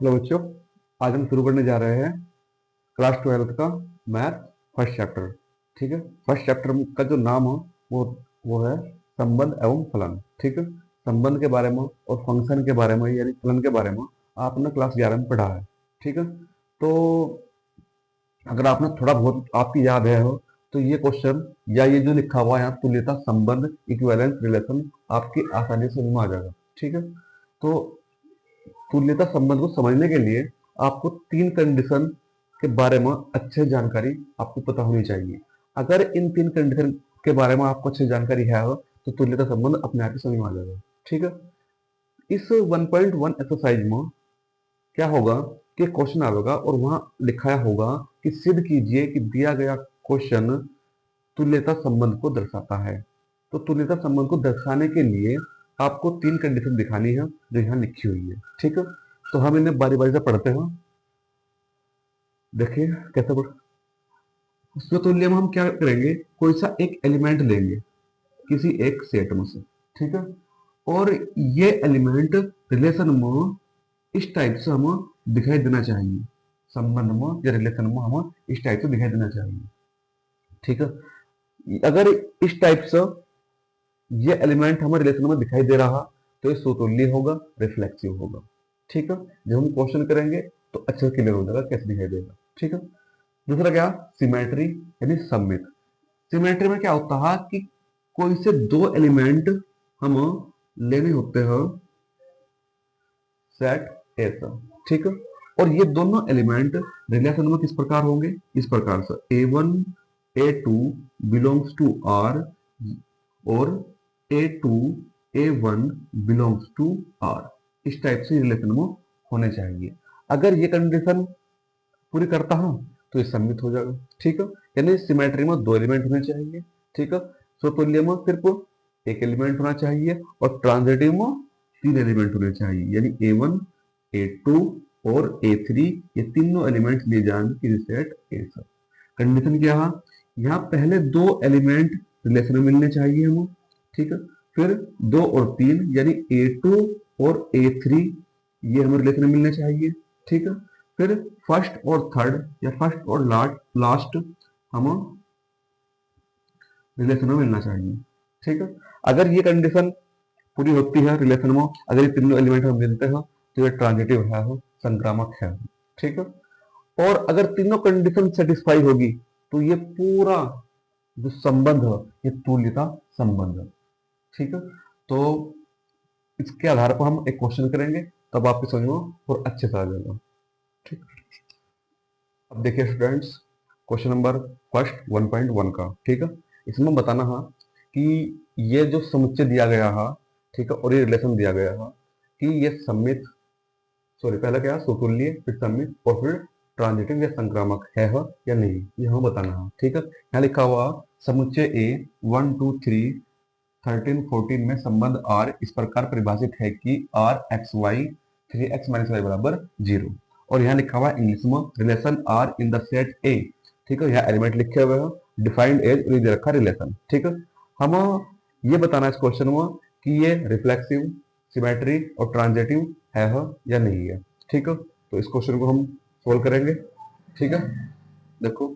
Hello बच्चों, आज हम शुरू करने जा रहे हैं क्लास 12th का मैथ फर्स्ट चैप्टर। ठीक है। फर्स्ट चैप्टर का जो नाम है वो है संबंध एवं फलन। ठीक है। संबंध के बारे में और फंक्शन के बारे में यानी फलन के बारे में आपने क्लास 11 में पढ़ा है। ठीक है। तो अगर आपने थोड़ा बहुत आपकी याद है हो तो ये क्वेश्चन या ये जो लिखा हुआ है यहाँ तुल्यता संबंध इक्विवेलेंस रिलेशन आपकी आसानी से समझ में आ जाएगा। ठीक है। तो तुल्यता संबंध को समझने के लिए आपको तीन कंडीशन के बारे में अच्छे जानकारी आपको पता होनी चाहिए। अगर इन तीन कंडीशन के बारे में आपको अच्छी जानकारी है तो तुल्यता संबंध अपने आप ही समझ में आ जाएगा। ठीक है। इस 1.1 एक्सरसाइज में क्या होगा कि क्वेश्चन आएगा और वहां लिखाया होगा कि सिद्ध कीजिए कि दिया गया क्वेश्चन तुल्यता संबंध को दर्शाता है। तो तुल्यता संबंध को दर्शाने के लिए आपको तीन कंडीशन दिखानी है जो यहाँ लिखी हुई है। ठीक है। तो हम इन्हें बारी बारी से पढ़ते हैं। देखिए कैसे पढ़ उसमें तुल्य में हम क्या करेंगे, कोई सा एक एलिमेंट लेंगे किसी एक सेट में से। ठीक है। और ये एलिमेंट रिलेशन में इस टाइप से हमें दिखाई देना चाहिए, संबंध में या रिलेशन में हमें इस टाइप से दिखाई देना चाहिए। ठीक है। अगर इस टाइप से ये एलिमेंट हमें रिलेशन में दिखाई दे रहा तो ये सुतुल्य होगा, रिफ्लेक्सिव होगा। ठीक है। जब हम क्वेश्चन करेंगे तो अच्छे से क्लियर हो जाएगा कैसे दिखाई देगा। ठीक है। दूसरा क्या, सिमेट्री यानी सममित। सिमेट्री में क्या होता है कि कोई से दो एलिमेंट हम लेने होते हैं सेट ए से। ठीक है। और ये दोनों एलिमेंट रिलेशन में किस प्रकार होंगे, इस प्रकार से A1 A2 belongs to R और A2 A1 belongs to R। इस टाइप से रिलेशन में होने चाहिए। अगर ये कंडीशन पूरी करता हूं तो ये सम्मित हो जाएगा। ठीक है। यानी सिमेट्री में दो एलिमेंट होने चाहिए। ठीक है। स्वतुल्य में सिर्फ एक एलिमेंट होना चाहिए और ट्रांजिटिव में तीन एलिमेंट होने चाहिए, यानी A1 A2 और A3 ये तीनों एलिमेंट लिए जाएंगे किसी सेट ए से। कंडीशन क्या है, यहाँ पहले दो एलिमेंट रिलेशन में मिलने चाहिए हमें। ठीक है। फिर दो और तीन यानी A2 और A3 ये हमें रिलेशन में मिलने चाहिए। ठीक है। फिर फर्स्ट और थर्ड या फर्स्ट और लास्ट हम रिलेशन में मिलना चाहिए। ठीक है। अगर ये कंडीशन पूरी होती है रिलेशन में, अगर ये तीनों एलिमेंट हम मिलते हैं तो ये ट्रांजिटिव है, संक्रामक है। ठीक है। और अगर तीनों कंडीशन सेटिस्फाई होगी तो ये पूरा जो संबंध है ये तुल्यता संबंध है। ठीक है। तो इसके आधार पर हम एक क्वेश्चन करेंगे तब आपकी समझ में और अच्छे से आ जाएगा। ठीक। अब देखिए स्टूडेंट्स, क्वेश्चन नंबर फर्स्ट 1.1 का। ठीक है। इसमें बताना है कि ये जो समुच्चय दिया गया है, ठीक है, और ये रिलेशन दिया गया है कि ये सम्मित, सॉरी पहला क्या है, सुतुल्य, फिर सम्मित और फिर ट्रांजिटिव या संक्रामक है या नहीं, ये हमें बताना है। ठीक है। यहाँ लिखा हुआ समुच्चय ए 1 2 3 13 14 में संबंध R इस प्रकार परिभाषित है कि R x y 3x minus y बराबर 0। और यहाँ लिखा हुआ है इंग्लिश में relation R in the set A। ठीक है। यहाँ एलिमेंट लिखे हुए हैं, डिफाइंड एज और दे रखा रिलेशन। ठीक है। हम ये बताना है इस क्वेश्चन में कि ये रिफ्लेक्सिव, सिमेट्री और ट्रांजिटिव है या नहीं है। ठीक है। तो इस क्वेश्चन को हम सोल्व करेंगे। ठीक है। देखो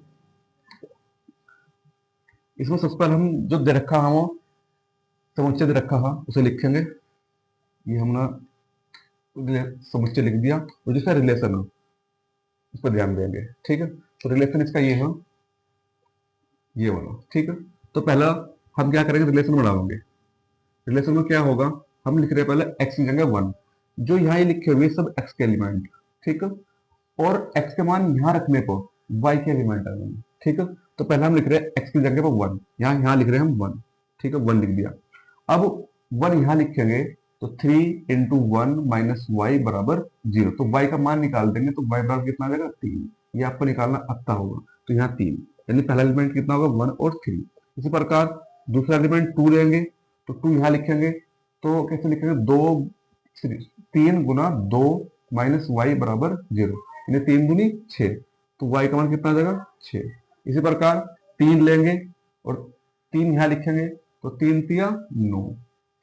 इसमें सबसे पहले हम जो दे रखा है हम समुच्चय दे रखा है उसे लिखेंगे। ये हमने समुच्चय लिख दिया और जिसका रिलेशन है उस पर ध्यान देंगे। ठीक है। तो रिलेशन इसका ये है, ये वाला। ठीक है। तो पहला हम क्या करेंगे, रिलेशन बनाएंगे। रिलेशन में क्या होगा, हम लिख रहे हैं पहले x की जगह 1, जो यहाँ ये लिखे हुए सब x के एलिमेंट। ठीक है। और x के मान यहाँ रखने पर y के एलिमेंट आ जाएंगे। ठीक है। तो पहले हम लिख रहे हैं x की जगह पर 1, यहाँ लिख रहे हैं हम 1। ठीक है। 1 लिख दिया। अब 1 यहाँ लिखेंगे तो 3 इंटू 1 माइनस वाई बराबर 0। तो y का मान निकाल देंगे तो y बराबर कितना आ जाएगा, 3। ये आपको निकालना आता होगा। तो यहाँ 3 यानी पहला एलिमेंट कितना होगा, 1 और 3। इसी प्रकार दूसरा एलिमेंट 2 लेंगे तो 2 यहाँ लिखेंगे तो कैसे लिखेंगे, 3 गुना 2 माइनस वाई बराबर 0 यानी 3 दूनी 6। तो y का मान कितना आ जाएगा, 6। इसी प्रकार 3 लेंगे और 3 यहाँ लिखेंगे तो 3 तिया 9।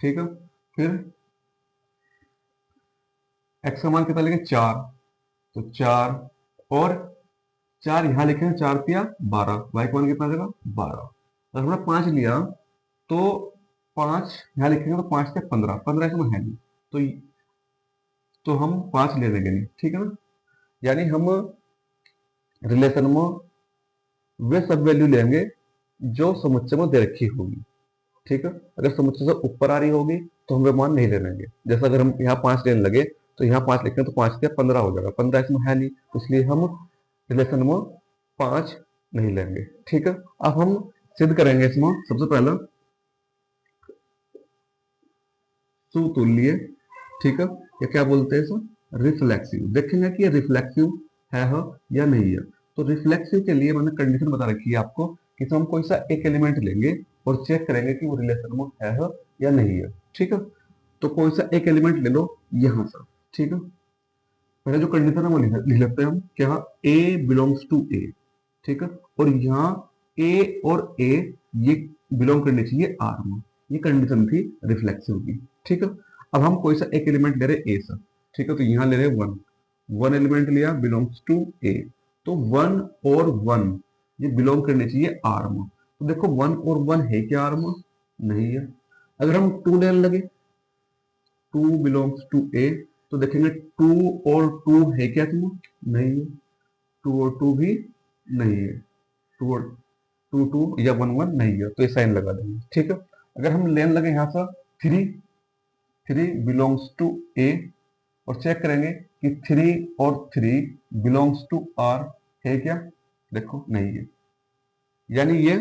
ठीक है। फिर x का मान कितना लेंगे, 4। तो 4 और 4 यहां लिखेंगे, 4 तिया 12, y का मान कितना आ जाएगा 12। अगर हमने 5 लिया तो 5 यहां लिखेंगे तो 5 तिया 15, 15 इसमें है नहीं, हम 5 ले लेंगे नहीं, ठीक है ना। यानी हम रिलेशन में वे सब वैल्यू लेंगे जो समुच्चय में दे रखी होगी, ठीक है। अगर समुच्चय से ऊपर आ रही होगी तो हम वे मान नहीं ले लेंगे। जैसे अगर हम यहाँ 5 लेने लगे तो यहाँ 5 लिखें तो 5 से 15 हो जाएगा, 15 इसमें है नहीं, तो इसलिए हम रिलेशन में 5 नहीं लेंगे, ठीक है। अब हम सिद्ध करेंगे इसमें सबसे पहला सुतुल्य, ठीक है। या क्या बोलते हैं इसे, रिफ्लेक्सिव। देखेंगे कि ये रिफ्लेक्सिव है या नहीं है। तो रिफ्लेक्सिव के लिए मैंने कंडीशन बता रखी है आपको कि हम कोई सा एक एलिमेंट लेंगे और चेक करेंगे कि वो रिलेशन में है या नहीं है, ठीक है। तो कोई सा एक एलिमेंट ले लो यहां से, ठीक है। पहले जो कंडीशन है वो लिख लेते हैं हम, क्या, ए बिलोंग्स टू ए, ठीक है। और यहाँ ए और ए ये बिलोंग करनी चाहिए आर में, ये कंडीशन थी रिफ्लेक्सिव की, ठीक है। अब हम कोई सा एक एलिमेंट ले रहे ए से, ठीक है। तो यहाँ ले रहे वन एलिमेंट लिया बिलोंग्स टू ए, तो 1 और 1 ये बिलोंग करने चाहिए आर में। तो देखो 1 और 1 है क्या आर में, नहीं है। अगर हम 2 लेने लगे, 2 बिलोंग्स टू ए, तो देखेंगे 2 और 2 है क्या इसमें, नहीं है। 2 और 2 भी नहीं है, 2 और 2 या 1 नहीं है, तो ये साइन लगा देंगे, ठीक है। अगर हम लेने लगे यहाँ से 3 बिलोंग्स टू ए और चेक करेंगे कि 3 और 3 बिलोंग्स टू आर है क्या, देखो नहीं है। यानी ये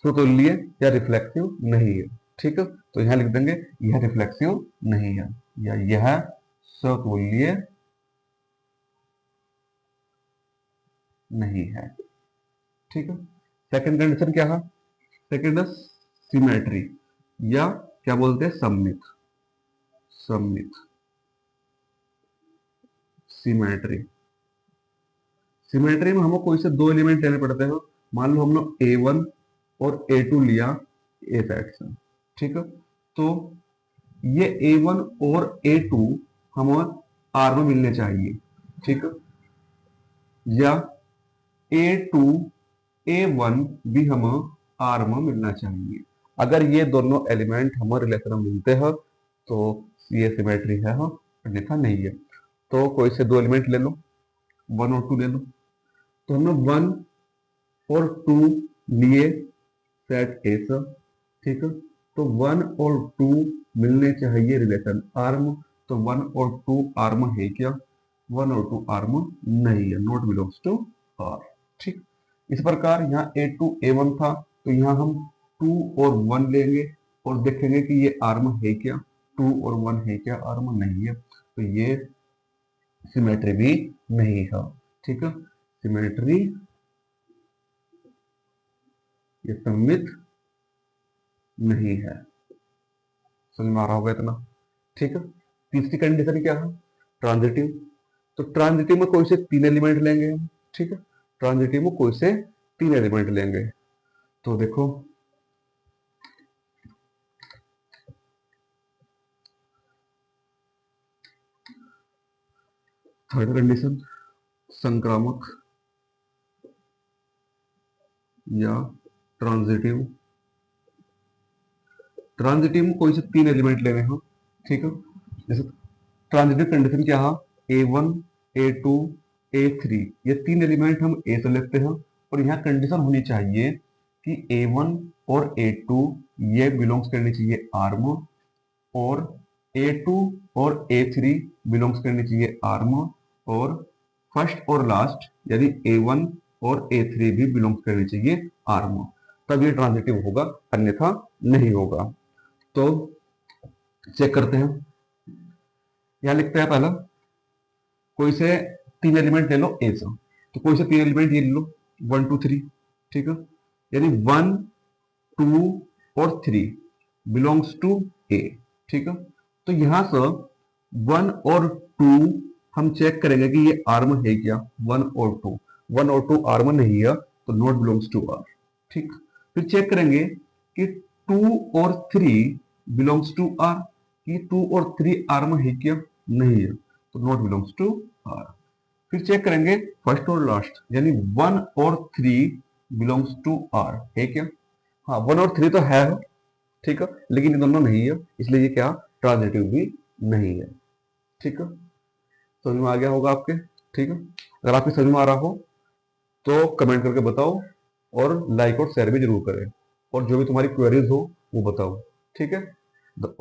स्वतुल्य या रिफ्लेक्सिव नहीं है, ठीक है। तो यहां लिख देंगे यह रिफ्लेक्सिव नहीं है या यह स्वतुल्य नहीं है, ठीक है। सेकंड कंडीशन क्या है, सेकंड है सिमेट्री या क्या बोलते हैं सममित, सिमेट्री। सिमेट्री में हमें कोई से दो एलिमेंट लेने पड़ते हैं। मान लो हमने A1 और A2 लिया ए साइड से, ठीक है। तो ये A1 और A2 हमें R में मिलने चाहिए, ठीक है। या A2 A1 भी हमें R में मिलना चाहिए। अगर ये दोनों एलिमेंट हमें रिलेशन में मिलते हैं तो ये सिमेट्री है, अन्यथा नहीं है। तो कोई से दो एलिमेंट ले लो, 1 और 2 ले लो। तो हमने 1 और 2 लिए सेट ए से, ठीक है। तो 1 और 2 मिलने चाहिए रिलेशन आर में, तो 1 और 2 आर में है क्या, 1 और 2 आर में नहीं है, नॉट बिलोंग्स टू आर, ठीक। इस प्रकार यहाँ A2 A1 था, तो यहाँ हम 2 और 1 लेंगे और देखेंगे कि ये आर में है क्या, 2 और 1 है क्या, आर में नहीं है, तो ये सिमेट्री भी नहीं है, ठीक है। सिमेट्री ये सममित नहीं है, समझ में आ रहा होगा इतना, ठीक है। तीसरी कंडीशन क्या है, ट्रांजिटिव। तो ट्रांजिटिव में कोई से 3 एलिमेंट लेंगे हम, ठीक है। ट्रांजिटिव में कोई से 3 एलिमेंट लेंगे। तो देखो थर्ड कंडीशन संक्रामक या ट्रांजिटिव। ट्रांजिटिव में कोई से 3 एलिमेंट लेने हैं, ठीक है। जैसे ट्रांजिटिव कंडीशन क्या है, A1 A2 A3 ये 3 एलिमेंट हम A से लेते हैं और यहाँ कंडीशन होनी चाहिए कि A1 और A2 ये बिलोंग्स करनी चाहिए R में और A2 और A3 बिलोंग्स करनी चाहिए R में और फर्स्ट और लास्ट यानी A1 और A3 भी बिलोंग्स करनी चाहिए R में, तब ये ट्रांजिटिव होगा, अन्यथा नहीं होगा। तो चेक करते हैं, यहां लिखते हैं पहला कोई से 3 एलिमेंट ले लो ए से, तो कोई से 3 एलिमेंट ये ले लो 1 2 3, ठीक है। यानी 1 2 और 3 बिलोंग्स टू ए, ठीक है। तो यहां से 1 और 2 हम चेक करेंगे कि ये आर में है क्या, 1 और 2, 1 और 2 आर में नहीं है तो नॉट बिलोंग्स टू आर, ठीक। फिर चेक करेंगे कि 2 और 3 बिलोंग्स टू आर, कि 2 और 3 आर में है क्या, नहीं है, तो नॉट बिलोंग्स टू आर। फिर चेक करेंगे फर्स्ट और लास्ट, यानी 1 और 3 बिलोंग्स टू आर, है क्या? हाँ 1 और 3 तो है, ठीक है, लेकिन ये दोनों नहीं है, इसलिए ये क्या ट्रांजिटिव भी नहीं है। ठीक है, समझ में आ गया होगा आपके? ठीक है, अगर आपके समझ में आ रहा हो तो कमेंट करके बताओ, और लाइक और शेयर भी जरूर करें, और जो भी तुम्हारी क्वेरीज हो वो बताओ। ठीक है।